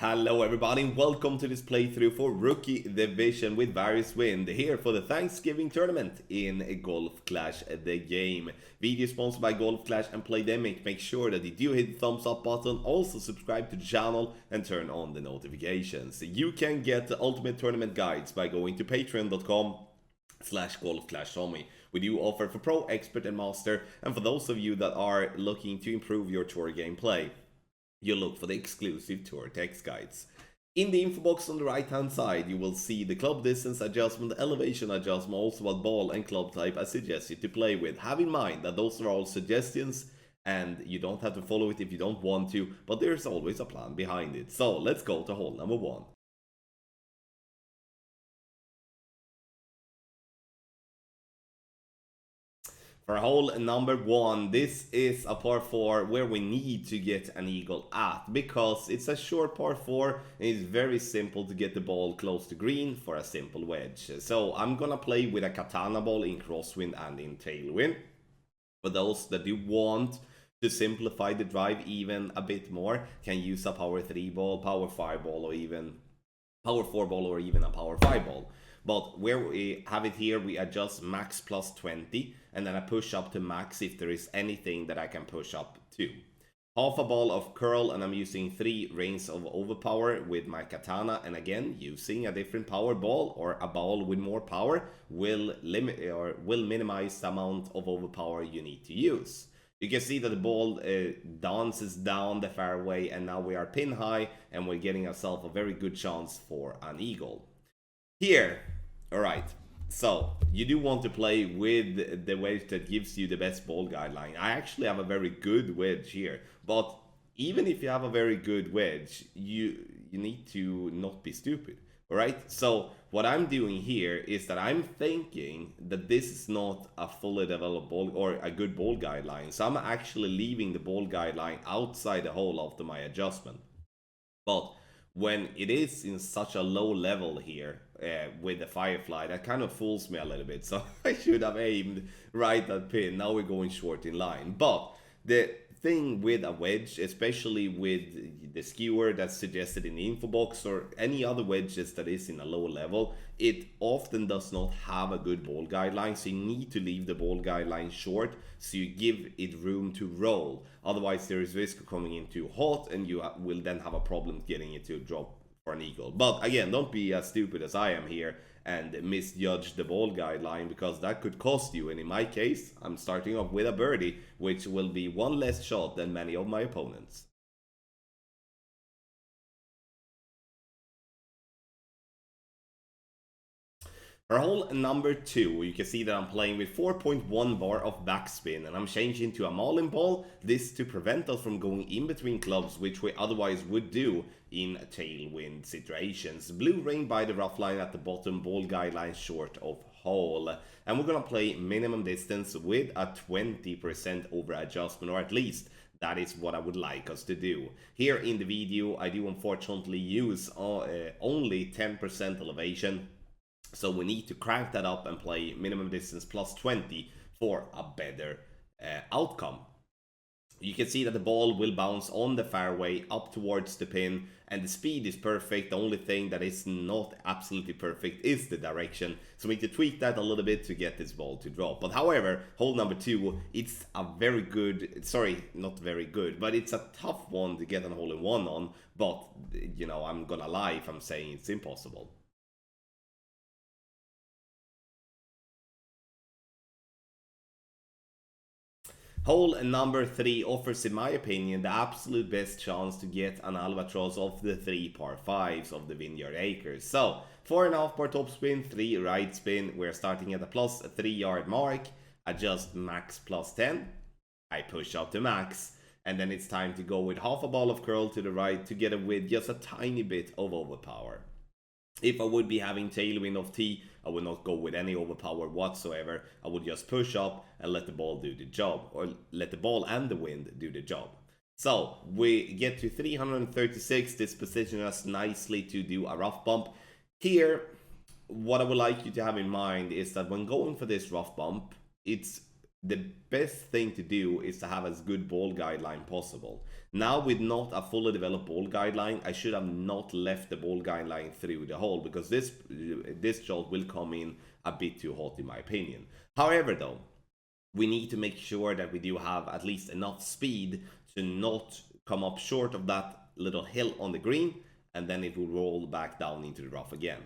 Hello everybody, welcome to this playthrough for Rookie Division with Various Wind, here for the Thanksgiving tournament in Golf Clash the game. Video sponsored by Golf Clash and Playdemic. Make sure that you do hit the thumbs up button, also subscribe to the channel and turn on the notifications. You can get the ultimate tournament guides by going to patreon.com/golfclashtommy. We do offer for Pro, Expert and Master, and for those of you that are looking to improve your tour gameplay, you look for the exclusive tour text guides. In the info box on the right hand side, you will see the club distance adjustment, elevation adjustment, also what ball and club type I suggest you to play with. Have in mind that those are all suggestions and you don't have to follow it if you don't want to, but there's always a plan behind it. So let's go to hole number 1. For hole number 1, this is a par 4 where we need to get an eagle at, because it's a short par 4 and it's very simple to get the ball close to green for a simple wedge. So I'm gonna play with a katana ball in crosswind and in tailwind. For those that do want to simplify the drive even a bit more, can use a power 3 ball, power 5 ball, or even power 4 ball, or even a power 5 ball. But where we have it here, we adjust max plus 20, and then I push up to max if there is anything that I can push up to. Half a ball of curl, and I'm using 3 rings of overpower with my katana, and again, using a different power ball or a ball with more power will minimize the amount of overpower you need to use. You can see that the ball dances down the fairway, and now we are pin high, and we're getting ourselves a very good chance for an eagle. Here, alright, so you do want to play with the wedge that gives you the best ball guideline. I actually have a very good wedge here, but even if you have a very good wedge, you need to not be stupid, alright? So what I'm doing here is that I'm thinking that this is not a fully developed ball or a good ball guideline, so I'm actually leaving the ball guideline outside the hole after my adjustment. But when it is in such a low level here with the Firefly, that kind of fools me a little bit. So I should have aimed right at pin. Now we're going short in line. But the thing with a wedge, especially with the skewer that's suggested in the info box or any other wedges that is in a low level, it often does not have a good ball guideline, so you need to leave the ball guideline short so you give it room to roll. Otherwise there is risk of coming in too hot, and you will then have a problem getting it to drop for an eagle. But again, don't be as stupid as I am here and misjudge the ball guideline, because that could cost you. And in my case, I'm starting off with a birdie, which will be one less shot than many of my opponents. For hole number 2, you can see that I'm playing with 4.1 bar of backspin, and I'm changing to a Marlin ball, this to prevent us from going in between clubs, which we otherwise would do in tailwind situations. Blue ring by the rough line at the bottom, ball guideline short of hole. And we're gonna play minimum distance with a 20% over adjustment, or at least that is what I would like us to do. Here in the video, I do unfortunately use only 10% elevation. So we need to crank that up and play minimum distance plus 20 for a better outcome. You can see that the ball will bounce on the fairway up towards the pin, and the speed is perfect. The only thing that is not absolutely perfect is the direction. So we need to tweak that a little bit to get this ball to drop. But however, hole number 2, it's a very good, sorry, not very good, but it's a tough one to get an hole-in-one on. But, you know, I'm gonna lie if I'm saying it's impossible. Hole number 3 offers, in my opinion, the absolute best chance to get an albatross of the 3 par 5s of the Vineyard Acres. So, 4.5 bar topspin, 3 right spin. We're starting at a plus 3 yard mark. Adjust max plus 10. I push up to max. And then it's time to go with half a ball of curl to the right, together with just a tiny bit of overpower. If I would be having tailwind of tee, I would not go with any overpower whatsoever. I would just push up and let the ball do the job, or let the ball and the wind do the job. So we get to 336. This positions us nicely to do a rough bump. Here, what I would like you to have in mind is that when going for this rough bump, it's the best thing to do is to have as good ball guideline possible. Now with not a fully developed ball guideline, I should have not left the ball guideline through the hole, because this shot will come in a bit too hot in my opinion. However though, we need to make sure that we do have at least enough speed to not come up short of that little hill on the green, and then it will roll back down into the rough again.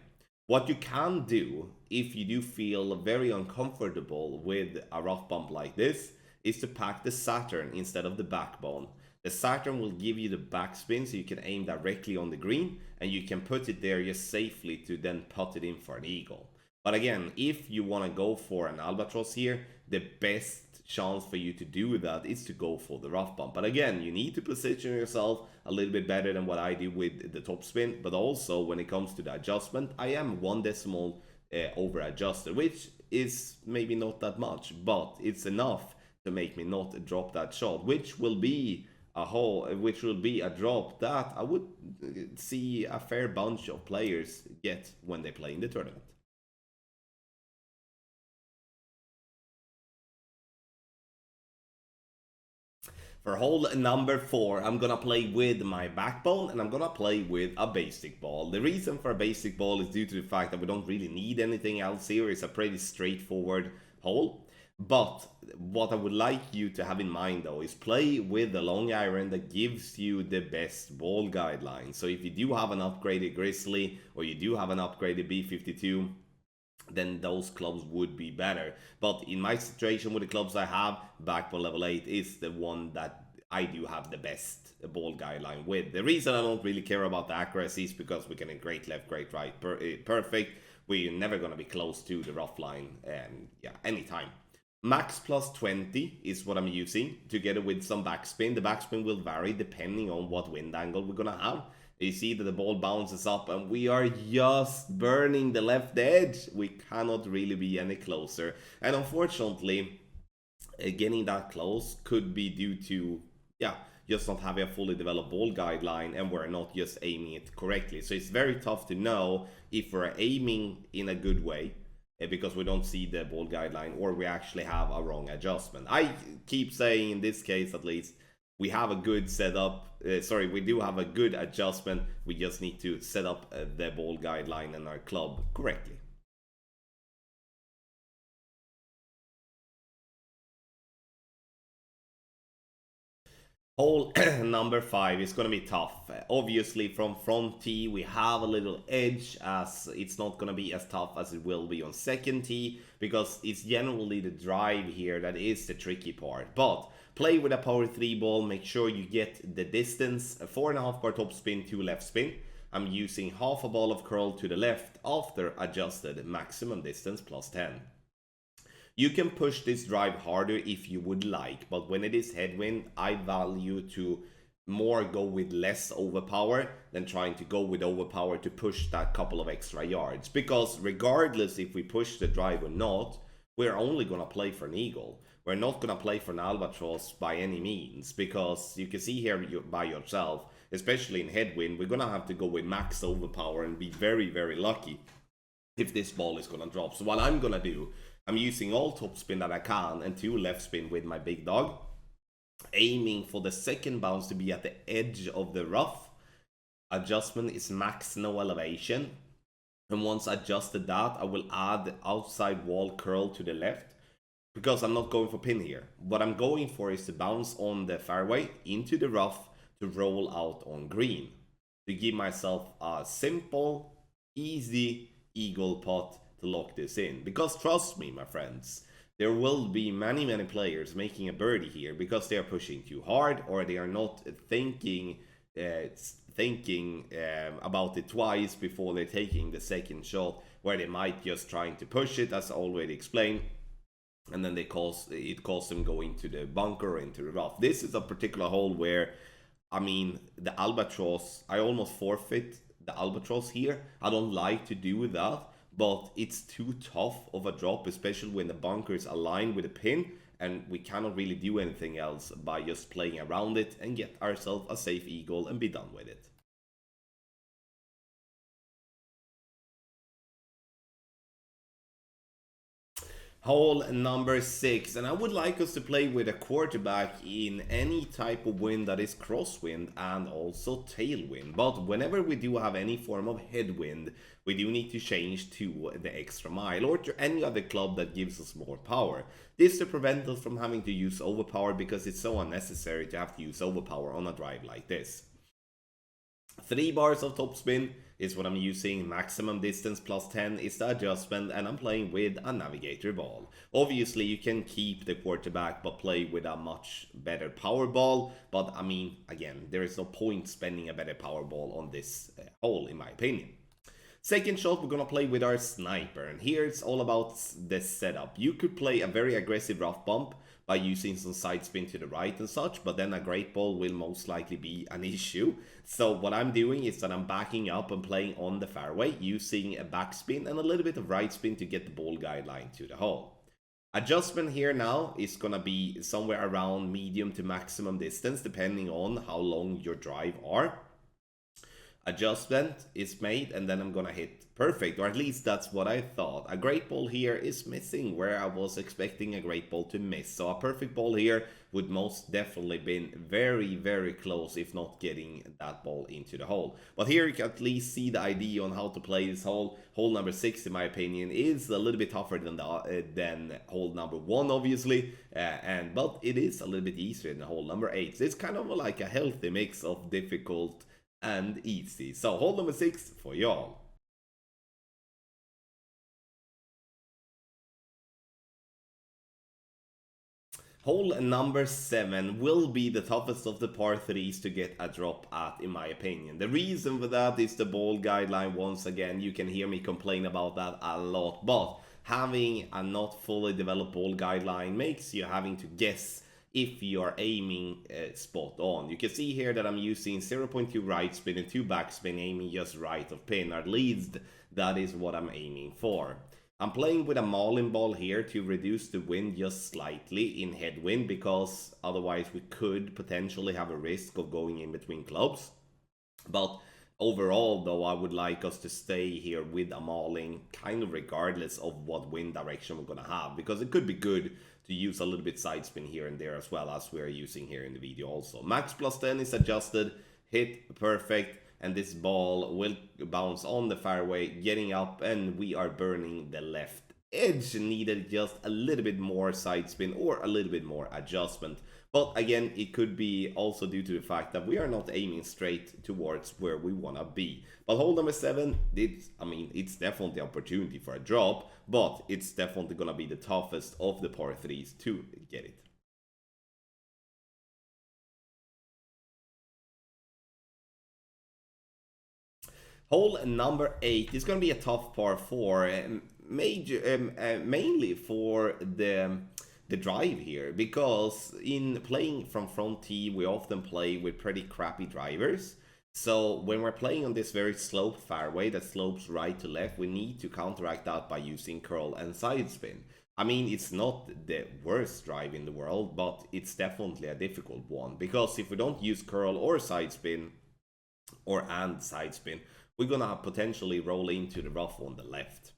What you can do if you do feel very uncomfortable with a rough bump like this is to pack the Saturn instead of the backbone. The Saturn will give you the backspin so you can aim directly on the green, and you can put it there just safely to then putt it in for an eagle. But again, if you want to go for an albatross here, the best chance for you to do that is to go for the rough bump. But again, you need to position yourself a little bit better than what I do with the topspin. But also when it comes to the adjustment, I am 1 decimal over adjusted, which is maybe not that much, but it's enough to make me not drop that shot, which will be a drop that I would see a fair bunch of players get when they play in the tournament. For hole number 4, I'm gonna play with my backbone, and I'm gonna play with a basic ball. The reason for a basic ball is due to the fact that we don't really need anything else here. It's a pretty straightforward hole. But what I would like you to have in mind though is play with the long iron that gives you the best ball guideline. So if you do have an upgraded Grizzly, or you do have an upgraded B52, then those clubs would be better. But in my situation with the clubs I have, backbone level 8 is the one that I do have the best ball guideline with. The reason I don't really care about the accuracy is because we can hit great left, great right, perfect. We're never going to be close to the rough line, yeah, anytime. Max plus 20 is what I'm using, together with some backspin. The backspin will vary depending on what wind angle we're going to have. You see that the ball bounces up and we are just burning the left edge. We cannot really be any closer. And unfortunately, getting that close could be due to, yeah, just not having a fully developed ball guideline, and we're not just aiming it correctly. So it's very tough to know if we're aiming in a good way, because we don't see the ball guideline, or we actually have a wrong adjustment. I keep saying, in this case at least, we have a good setup. We do have a good adjustment. We just need to set up the ball guideline and our club correctly. Hole number 5 is going to be tough. Obviously, from front tee, we have a little edge, as it's not going to be as tough as it will be on second tee, because it's generally the drive here that is the tricky part. But play with a power 3 ball, make sure you get the distance, 4.5 bar top spin, 2 left spin. I'm using half a ball of curl to the left after adjusted maximum distance plus 10. You can push this drive harder if you would like, but when it is headwind, I value to more go with less overpower than trying to go with overpower to push that couple of extra yards. Because regardless if we push the drive or not, we're only going to play for an eagle. We're not going to play for an albatross by any means, because you can see here by yourself, especially in headwind, we're going to have to go with max overpower and be very, very lucky if this ball is going to drop. So what I'm going to do, I'm using all top spin that I can and 2 left spin with my big dog, aiming for the second bounce to be at the edge of the rough. Adjustment is max no elevation, and once adjusted that, I will add the outside wall curl to the left, because I'm not going for pin here. What I'm going for is to bounce on the fairway into the rough to roll out on green, to give myself a simple, easy eagle putt to lock this in. Because trust me, my friends, there will be many players making a birdie here because they are pushing too hard, or they are not thinking about it twice before they're taking the second shot, where they might just trying to push it, as already explained, and then it costs them going to the bunker or into the rough. This is a particular hole where, I mean, the albatross, I almost forfeit the albatross here. I don't like to do that, but it's too tough of a drop, especially when the bunker is aligned with a pin, and we cannot really do anything else by just playing around it and get ourselves a safe eagle and be done with it. Hole number 6, and I would like us to play with a quarterback in any type of wind that is crosswind and also tailwind. But whenever we do have any form of headwind, we do need to change to the extra mile or to any other club that gives us more power. This to prevent us from having to use overpower, because it's so unnecessary to have to use overpower on a drive like this. 3 bars of topspin is what I'm using, maximum distance plus 10 is the adjustment, and I'm playing with a navigator ball. Obviously you can keep the quarterback but play with a much better power ball, but I mean, again, there is no point spending a better power ball on this hole in my opinion. Second shot, we're gonna play with our sniper, and here it's all about the setup. You could play a very aggressive rough bump by using some side spin to the right and such, but then a great ball will most likely be an issue. So what I'm doing is that I'm backing up and playing on the fairway using a backspin and a little bit of right spin to get the ball guideline to the hole. Adjustment here now is gonna be somewhere around medium to maximum distance depending on how long your drive are. Adjustment is made, and then I'm gonna hit perfect, or at least that's what I thought. A great ball here is missing where I was expecting a great ball to miss, so a perfect ball here would most definitely been very close, if not getting that ball into the hole. But here you can at least see the idea on how to play this hole. Hole number 6 in my opinion is a little bit tougher than hole number 1 obviously, but it is a little bit easier than hole number 8. So it's kind of like a healthy mix of difficult and easy. So hole number 6 for y'all. Hole number 7 will be the toughest of the par 3s to get a drop at, in my opinion. The reason for that is the ball guideline. Once again, you can hear me complain about that a lot, but having a not fully developed ball guideline makes you having to guess if you are aiming spot on. You can see here that I'm using 0.2 right spin and 2 back spin, aiming just right of pin. At least that is what I'm aiming for. I'm playing with a Marlin ball here to reduce the wind just slightly in headwind, because otherwise we could potentially have a risk of going in between clubs. But overall though, I would like us to stay here with a Marlin kind of regardless of what wind direction we're gonna have, because it could be good to use a little bit side spin here and there as well, as we are using here in the video also. Max plus 10 is adjusted, hit perfect, and this ball will bounce on the fairway, getting up, and we are burning the left edge. Needed just a little bit more side spin or a little bit more adjustment. But again, it could be also due to the fact that we are not aiming straight towards where we want to be. But hole number 7, it's definitely the opportunity for a drop, but it's definitely going to be the toughest of the par 3s to get it. Hole number 8 is going to be a tough par 4, mainly for the drive here, because in playing from front tee we often play with pretty crappy drivers. So when we're playing on this very sloped fairway that slopes right to left, we need to counteract that by using curl and side spin. I mean, it's not the worst drive in the world, but it's definitely a difficult one, because if we don't use curl or side spin and side spin, we're gonna potentially roll into the rough on the left.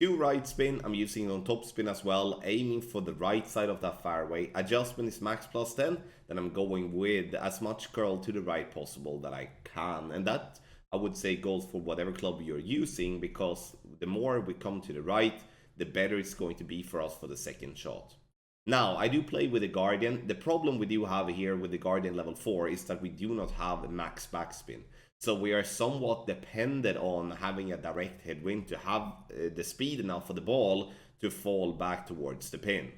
2 right spin, I'm using it on top spin as well, aiming for the right side of that fairway. Adjustment is max plus 10, then I'm going with as much curl to the right possible that I can. And that, I would say, goes for whatever club you're using, because the more we come to the right, the better it's going to be for us for the second shot. Now, I do play with the Guardian. The problem we do have here with the Guardian level 4 is that we do not have max backspin. So we are somewhat dependent on having a direct headwind to have the speed enough for the ball to fall back towards the pin.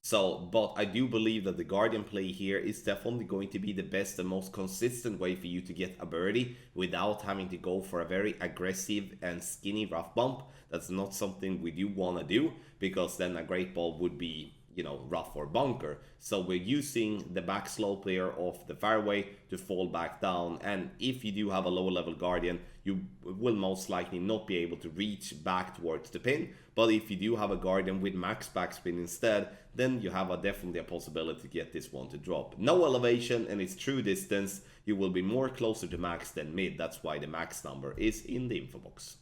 So, but I do believe that the Guardian play here is definitely going to be the best and most consistent way for you to get a birdie without having to go for a very aggressive and skinny rough bump. That's not something we do want to do, because then a great ball would be, you know, rough or bunker. So we're using the back slope there of the fairway to fall back down, and if you do have a lower level Guardian, you will most likely not be able to reach back towards the pin. But if you do have a Guardian with max backspin instead, then you have definitely a possibility to get this one to drop. No elevation and it's true distance, you will be more closer to max than mid. That's why the max number is in the info box.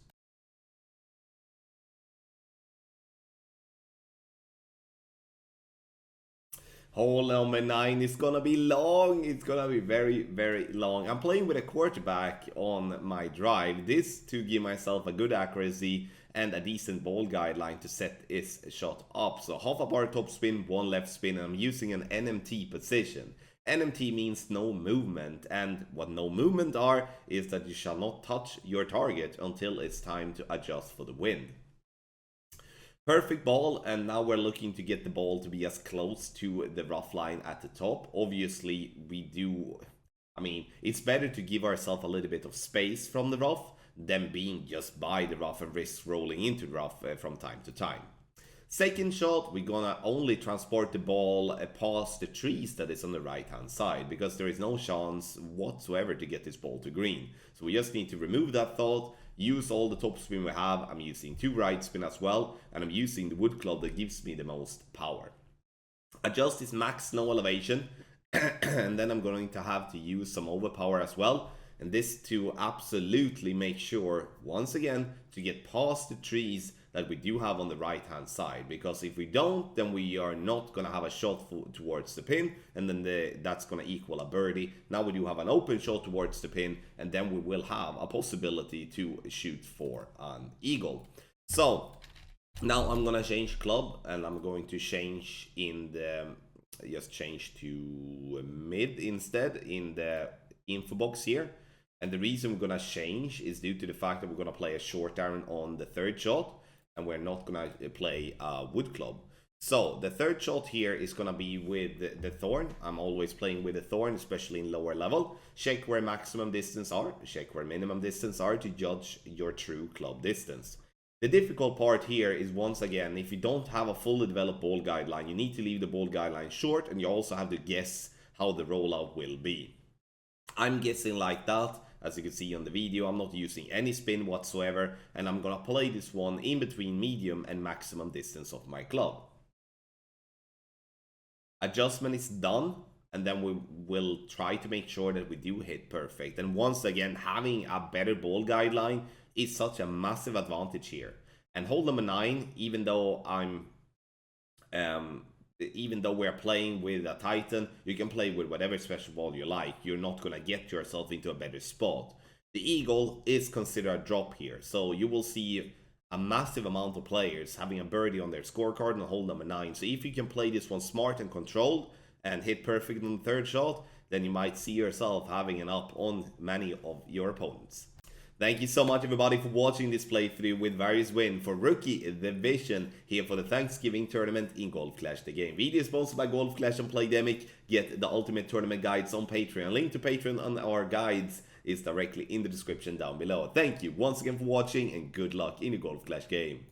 Hole number 9 is gonna be long. It's gonna be very, very long. I'm playing with a quarterback on my drive. This to give myself a good accuracy and a decent ball guideline to set his shot up. So half a bar top spin, one left spin, and I'm using an NMT position. NMT means no movement, and what no movement are is that you shall not touch your target until it's time to adjust for the wind. Perfect ball, and now we're looking to get the ball to be as close to the rough line at the top. Obviously, it's better to give ourselves a little bit of space from the rough than being just by the rough and risk rolling into the rough from time to time. Second shot, we're gonna only transport the ball past the trees that is on the right hand side, because there is no chance whatsoever to get this ball to green. So we just need to remove that thought, use all the top spin we have. I'm using 2 right spin as well, and I'm using the wood club that gives me the most power. Adjust this max snow elevation, and then I'm going to have to use some overpower as well. And this to absolutely make sure, once again, to get past the trees that we do have on the right hand side, because if we don't, then we are not going to have a shot towards the pin, and then that's going to equal a birdie. Now we do have an open shot towards the pin, and then we will have a possibility to shoot for an eagle. So now I'm going to change club, and I'm going to change in the just change to mid instead in the info box here. And the reason we're going to change is due to the fact that we're going to play a short iron on the third shot, and we're not going to play a wood club. So the third shot here is going to be with the thorn. I'm always playing with the thorn, especially in lower level. Check where maximum distance are, check where minimum distance are to judge your true club distance. The difficult part here is, once again, if you don't have a fully developed ball guideline, you need to leave the ball guideline short, and you also have to guess how the rollout will be. I'm guessing like that. As you can see on the video, I'm not using any spin whatsoever, and I'm gonna play this one in between medium and maximum distance of my club. Adjustment is done, and then we will try to make sure that we do hit perfect. And once again, having a better ball guideline is such a massive advantage here. And hole number 9, even though we're playing with a Titan, you can play with whatever special ball you like. You're not going to get yourself into a better spot. The eagle is considered a drop here, so you will see a massive amount of players having a birdie on their scorecard on hole number 9. So if you can play this one smart and controlled and hit perfect on the third shot, then you might see yourself having an up on many of your opponents. Thank you so much, everybody, for watching this playthrough with various win for Rookie Division here for the Thanksgiving tournament in Golf Clash the Game. Video is sponsored by Golf Clash and Playdemic. Get the ultimate tournament guides on Patreon. Link to Patreon and our guides is directly in the description down below. Thank you once again for watching, and good luck in your Golf Clash game.